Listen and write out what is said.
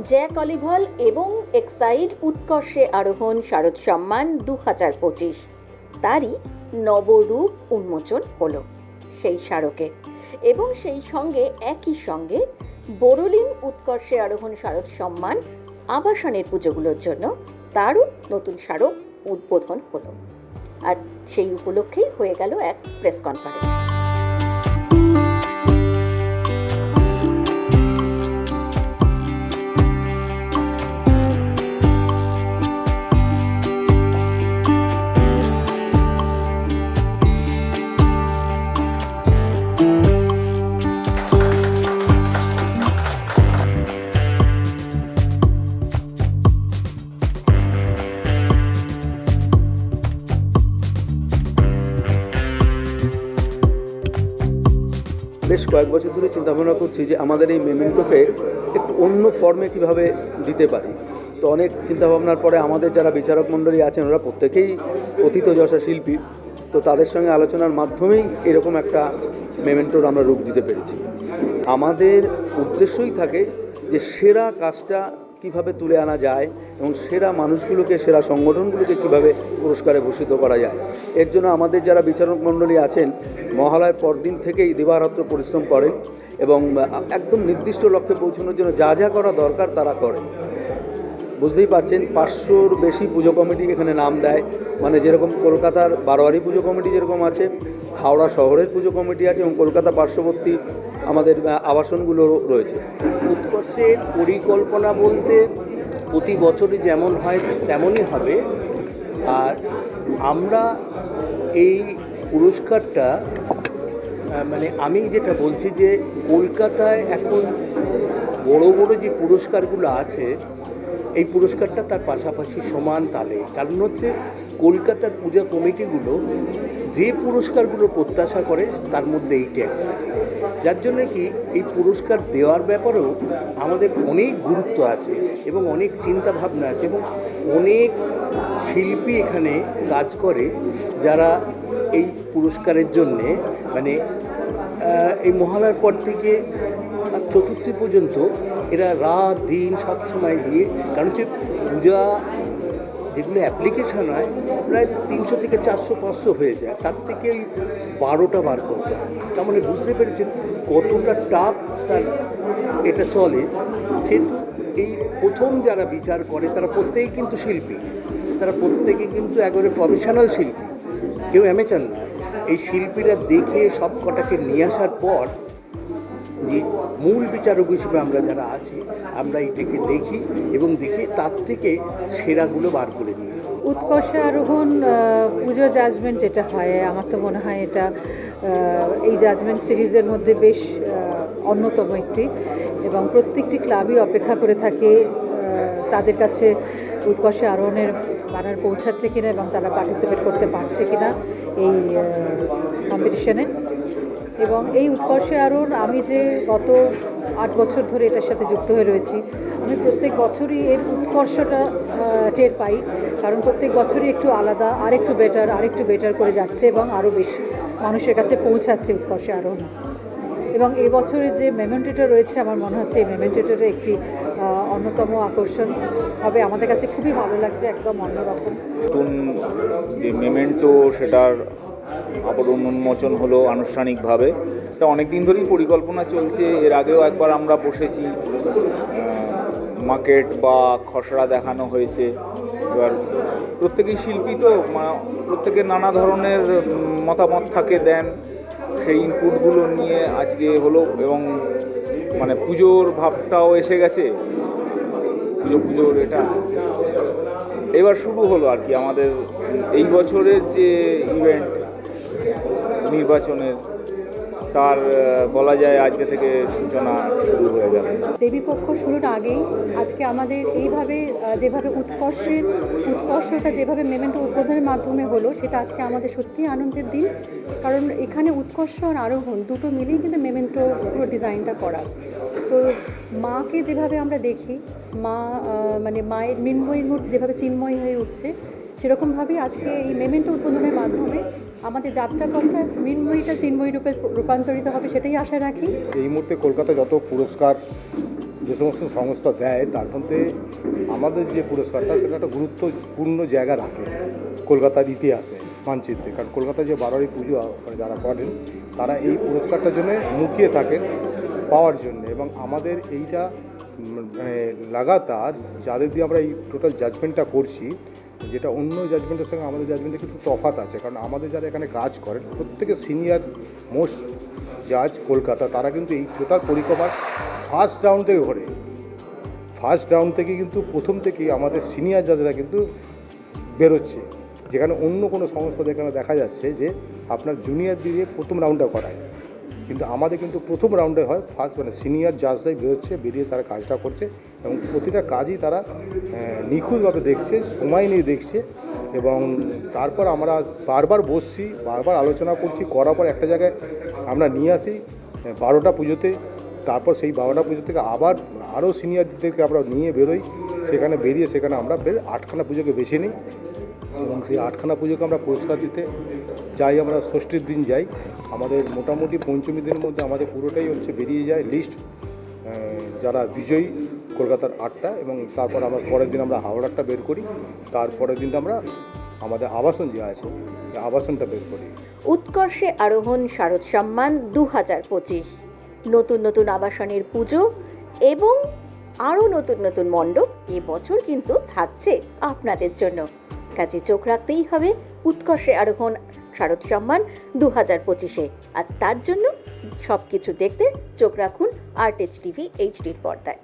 Jack অলিভল এবং Exide উৎকর্ষে আরোহণ শারদ সম্মান 2025 তারই নবরূপ উন্মোচন হলো সেই স্মারকে। এবং সেই সঙ্গে একই সঙ্গে বোরোলিন উৎকর্ষে আরোহণ শারদ সম্মান আবাসনের পুজোগুলোর জন্য তারও নতুন স্মারক উদ্বোধন হলো। আর সেই উপলক্ষেই হয়ে গেল এক প্রেস কনফারেন্স। বেশ কয়েক বছর ধরে চিন্তাভাবনা করছি যে আমাদের এই মেমেন্টোকে একটু অন্য ফর্মে কিভাবে দিতে পারি। তো অনেক চিন্তাভাবনার পরে আমাদের যারা বিচারক মণ্ডলী আছেন ওরা প্রত্যেকেই অতীতযশা শিল্পী, তো তাদের সঙ্গে আলোচনার মাধ্যমেই এরকম একটা মেমেন্টোর আমরা রূপ দিতে পেরেছি। আমাদের উদ্দেশ্যই থাকে যে সেরা কাজটা কীভাবে তুলে আনা যায় এবং সেরা মানুষগুলোকে, সেরা সংগঠনগুলোকে কীভাবে পুরস্কারে ভূষিত করা যায়। এর জন্য আমাদের যারা বিচারক মণ্ডলী আছেন মহালয়ার পরদিন থেকেই দিবারাত্র পরিশ্রম করেন এবং একদম নির্দিষ্ট লক্ষ্যে পৌঁছানোর জন্য যা যা করা দরকার তারা করেন। বুঝতেই পারছেন 500-র বেশি পুজো কমিটি এখানে নাম দেয়, মানে যেরকম কলকাতার বারোয়ারি পুজো কমিটি যেরকম আছে, হাওড়া শহরের পুজো কমিটি আছে এবং কলকাতা পার্শ্ববর্তী আমাদের আবাসনগুলো রয়েছে। উৎকর্ষের পরিকল্পনা বলতে প্রতি বছরই যেমন হয় তেমনই হবে। আর আমরা এই পুরস্কারটা মানে আমি যেটা বলছি যে কলকাতায় এখন বড় বড় যে পুরস্কারগুলো আছে এই পুরস্কারটা তার পাশাপাশি সমান তালে। কারণ হচ্ছে কলকাতার পূজা কমিটিগুলো যে পুরস্কারগুলো প্রত্যাশা করে তার মধ্যে এইটা একটা, যার জন্য কি এই পুরস্কার দেওয়ার ব্যাপারেও আমাদের অনেক গুরুত্ব আছে এবং অনেক চিন্তা ভাবনা আছে এবং অনেক শিল্পী এখানে কাজ করে যারা এই পুরস্কারের জন্যে মানে এই মহালয়ার পর থেকে চতুর্থী পর্যন্ত এরা রাত দিন সব সময় দিয়ে, কারণ হচ্ছে পূজা যেগুলো অ্যাপ্লিকেশান হয় প্রায় 300 থেকে 400-500 হয়ে যায়, তার থেকে ওই 12টা বার করতে হয়। তার মানে বুঝতে পেরেছেন কতটা টাফ তার এটা চলে। সেহেতু এই প্রথম যারা বিচার করে তারা প্রত্যেকেই কিন্তু শিল্পী, তারা প্রত্যেকে কিন্তু একেবারে প্রফেশনাল শিল্পী, কেউ অ্যামেচার নয়। এই শিল্পীরা দেখে সব কটাকে নিয়ে আসার পর যে মূল বিচারক হিসেবে আমরা যারা আছি আমরা এটাকে দেখি এবং দেখে তার থেকে সেরাগুলো বার করে নিই। উৎকর্ষে আরোহণ পুজো জাজমেন্ট যেটা হয় আমার তো মনে হয় এটা এই জাজমেন্ট সিরিজের মধ্যে বেশ অন্যতম একটি, এবং প্রত্যেকটি ক্লাবই অপেক্ষা করে থাকে তাদের কাছে উৎকর্ষে আরোহণের ব্যানার পৌঁছাচ্ছে কিনা এবং তারা পার্টিসিপেট করতে পারছে কিনা এই কম্পিটিশনে। এবং এই উৎকর্ষে আরোহণ আমি যে গত 8 বছর ধরে এটার সাথে যুক্ত হয়ে রয়েছি, আমি প্রত্যেক বছরই এর উৎকর্ষটা টের পাই, কারণ প্রত্যেক বছরই একটু আলাদা, আরেকটু বেটার করে যাচ্ছে এবং আরও বেশি মানুষের কাছে পৌঁছাচ্ছে উৎকর্ষে আরোহণ। এবং এই বছরের যে মেমেন্টোটা রয়েছে আমার মনে হচ্ছে এই মেমেন্টোটার একটি অন্যতম আকর্ষণ হবে। আমাদের কাছে খুবই ভালো লাগছে, একদম অন্যরকম নতুন যে মেমেন্টো সেটার আবরণ উন্মোচন হলো আনুষ্ঠানিকভাবে। এটা অনেক দিন ধরেই পরিকল্পনা চলছে, এর আগেও একবার আমরা বসেছি, মার্কেট বা খসড়া দেখানো হয়েছে। এবার প্রত্যেকেই শিল্পী তো প্রত্যেকের নানা ধরনের মতামত থাকে, দেন সেই ইনপুটগুলো নিয়ে আজকে হলো এবং মানে পুজোর ভাবটাও এসে গেছে, পুজোর এটা এবার শুরু হলো আর কি আমাদের এই বছরের যে ইভেন্ট নির্বাচনের, তার বলা যায় আজকে থেকে সূচনা শুরু হয়ে যাবে। দেবীপক্ষ শুরুর আগেই আজকে আমাদের এইভাবে যেভাবে উৎকর্ষতা যেভাবে মেমেন্টো উদ্বোধনের মাধ্যমে হলো, সেটা আজকে আমাদের সত্যিই আনন্দের দিন। কারণ এখানে উৎকর্ষ আর আরোহণ দুটো মিলেই কিন্তু মেমেন্টো পুরো ডিজাইনটা করা। তো মাকে যেভাবে আমরা দেখি, মা মানে মায়ের মৃন্ময়ীর মূর্তি যেভাবে চিন্ময়ী হয়ে উঠছে, সেরকমভাবেই আজকে এই মেমেন্টো উদ্বোধনের মাধ্যমে আমাদের যাত্রাপথটা মৃন্ময়ীটা চিন্ময়ী রূপে রূপান্তরিত হবে, সেটাই আশা রাখি। এই মুহূর্তে কলকাতায় যত পুরস্কার যে সমস্ত সংস্থা দেয় তার মধ্যে আমাদের যে পুরস্কারটা সেটা একটা গুরুত্বপূর্ণ জায়গা রাখে কলকাতার ইতিহাসে মানচিত্রে। কারণ কলকাতায় যে বারোয়ারি পুজো যারা করেন তারা এই পুরস্কারটার জন্য মুখিয়ে থাকেন পাওয়ার জন্য, এবং আমাদের এইটা মানে লাগাতার যাদের দিয়ে আমরা এই টোটাল জাজমেন্টটা করছি, যেটা অন্য জাজমেন্টের সঙ্গে আমাদের জাজমেন্টে কিন্তু তফাৎ আছে। কারণ আমাদের যারা এখানে কাজ করেন প্রত্যেকে সিনিয়র মোস্ট জাজ কলকাতা, তারা কিন্তু এই টোটাল পরিক্রমার ফার্স্ট রাউন্ড থেকে ঘোরে। ফার্স্ট রাউন্ড থেকে কিন্তু প্রথম থেকেই আমাদের সিনিয়র জাজরা কিন্তু বেরোচ্ছে, যেখানে অন্য কোনো সংস্থা এখানে দেখা যাচ্ছে যে আপনার জুনিয়র দিয়ে প্রথম রাউন্ডটা করায়, কিন্তু আমাদের কিন্তু প্রথম রাউন্ডে হয় ফার্স্ট, মানে সিনিয়র জাজরাই বেরোচ্ছে, বেরিয়ে তারা কাজটা করছে এবং প্রতিটা কাজই তারা নিখুঁতভাবে দেখছে, সময় নিয়ে দেখছে। এবং তারপর আমরা বারবার বসছি, বারবার আলোচনা করছি, করার পর একটা জায়গায় আমরা নিয়ে আসি 12টা পুজোতে। তারপর সেই 12টা পুজো থেকে আবার আরও সিনিয়রদেরকে আমরা নিয়ে বেরোই, সেখানে বেরিয়ে সেখানে আমরা 8খানা পুজোকে বেছে নিই এবং সেই 8খানা পুজোকে আমরা পুরস্কার দিতে যাই। আমরা ষষ্ঠীর দিন যাই, আমাদের মোটামুটি পঞ্চমী দিনের মধ্যে আমাদের পুরোটাই হচ্ছে বেরিয়ে যায় লিস্ট যারা বিজয়ী কলকাতার 8টা, এবং তারপর আমরা পরের দিন আমরা হাওড়াটা বের করি, তারপরের দিনটা আমরা আমাদের আবাসন যে আছে আবাসনটা বের করি। উৎকর্ষে আরোহণ শারদ সম্মান 2025, নতুন নতুন আবাসনের পুজো এবং আরও নতুন নতুন মণ্ডপ এবছর কিন্তু থাকছে আপনাদের জন্য। কাজে চোখ রাখতেই হবে উৎকর্ষে আরোহণ শারদ সম্মান 2025-এ, আর তার জন্য সব কিছু দেখতে চোখ রাখুন আর্ট এইচ টিভি এইচডির পর্দায়।